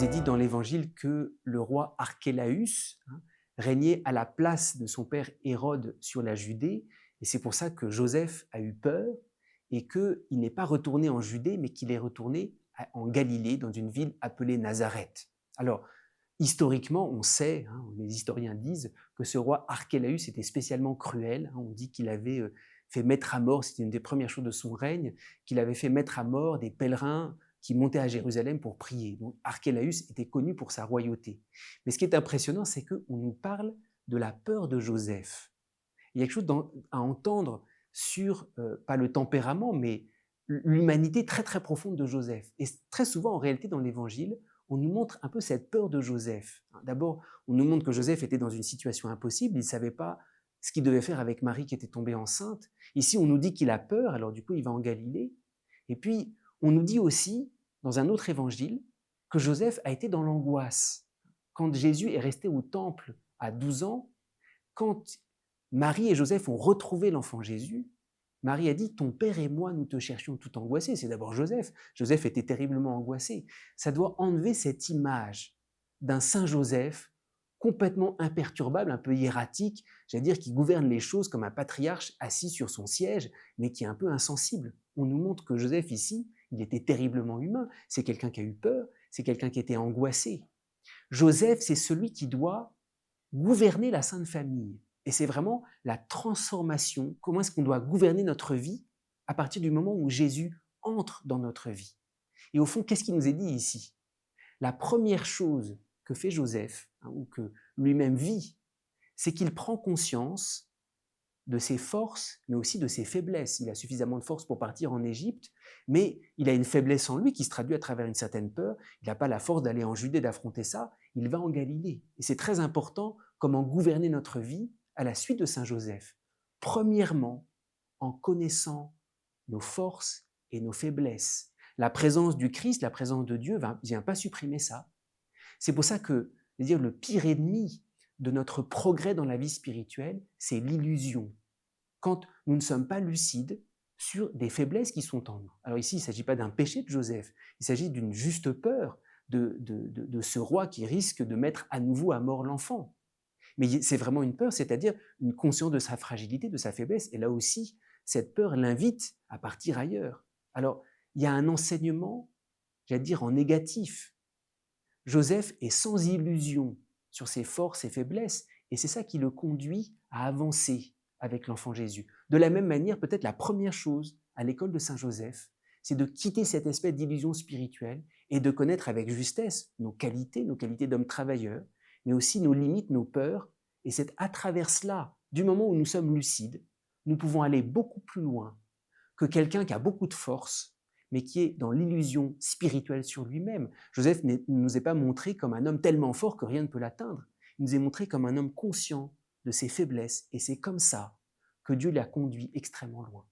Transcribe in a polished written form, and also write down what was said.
est dit dans l'Évangile que le roi Archélaüs régnait à la place de son père Hérode sur la Judée, et c'est pour ça que Joseph a eu peur et qu'il n'est pas retourné en Judée, mais qu'il est retourné en Galilée, dans une ville appelée Nazareth. Alors, historiquement, on sait, les historiens disent que ce roi Archélaüs était spécialement cruel. On dit qu'il avait fait mettre à mort, c'était une des premières choses de son règne, qu'il avait fait mettre à mort des pèlerins qui montaient à Jérusalem pour prier. Donc Archélaüs était connu pour sa royauté. Mais ce qui est impressionnant, c'est qu'on nous parle de la peur de Joseph. Il y a quelque chose à entendre sur, pas le tempérament, mais l'humanité très très profonde de Joseph. Et très souvent, en réalité, dans l'Évangile, on nous montre un peu cette peur de Joseph. D'abord, on nous montre que Joseph était dans une situation impossible, il ne savait pas ce qu'il devait faire avec Marie qui était tombée enceinte. Ici, on nous dit qu'il a peur, alors du coup, il va en Galilée. Et puis, on nous dit aussi, dans un autre évangile, que Joseph a été dans l'angoisse. Quand Jésus est resté au temple à 12 ans, quand Marie et Joseph ont retrouvé l'enfant Jésus, Marie a dit « Ton père et moi, nous te cherchions tout angoissés ». C'est d'abord Joseph. Joseph était terriblement angoissé. Ça doit enlever cette image d'un Saint Joseph complètement imperturbable, un peu hiératique, j'allais dire qui gouverne les choses comme un patriarche assis sur son siège, mais qui est un peu insensible. On nous montre que Joseph ici, il était terriblement humain. C'est quelqu'un qui a eu peur, c'est quelqu'un qui était angoissé. Joseph, c'est celui qui doit gouverner la Sainte Famille. Et c'est vraiment la transformation, comment est-ce qu'on doit gouverner notre vie à partir du moment où Jésus entre dans notre vie. Et au fond, qu'est-ce qui nous est dit ici? La première chose que fait Joseph, ou que lui-même vit, c'est qu'il prend conscience de ses forces, mais aussi de ses faiblesses. Il a suffisamment de force pour partir en Égypte, mais il a une faiblesse en lui qui se traduit à travers une certaine peur. Il n'a pas la force d'aller en Judée, d'affronter ça. Il va en Galilée. Et c'est très important comment gouverner notre vie à la suite de Saint Joseph. Premièrement, en connaissant nos forces et nos faiblesses. La présence du Christ, la présence de Dieu ne vient pas supprimer ça. C'est pour ça que le pire ennemi de notre progrès dans la vie spirituelle, c'est l'illusion. Quand nous ne sommes pas lucides sur des faiblesses qui sont en nous. Alors ici, il ne s'agit pas d'un péché de Joseph, il s'agit d'une juste peur de ce roi qui risque de mettre à nouveau à mort l'enfant. Mais c'est vraiment une peur, c'est-à-dire une conscience de sa fragilité, de sa faiblesse. Et là aussi, cette peur l'invite à partir ailleurs. Alors, il y a un enseignement, j'allais dire, en négatif. Joseph est sans illusion sur ses forces et faiblesses, et c'est ça qui le conduit à avancer avec l'enfant Jésus. De la même manière, peut-être la première chose à l'école de Saint Joseph, c'est de quitter cette espèce d'illusion spirituelle et de connaître avec justesse nos qualités d'homme travailleur, mais aussi nos limites, nos peurs, et c'est à travers cela, du moment où nous sommes lucides, nous pouvons aller beaucoup plus loin que quelqu'un qui a beaucoup de force, mais qui est dans l'illusion spirituelle sur lui-même. Joseph ne nous est pas montré comme un homme tellement fort que rien ne peut l'atteindre. Il nous est montré comme un homme conscient de ses faiblesses, et c'est comme ça que Dieu l'a conduit extrêmement loin.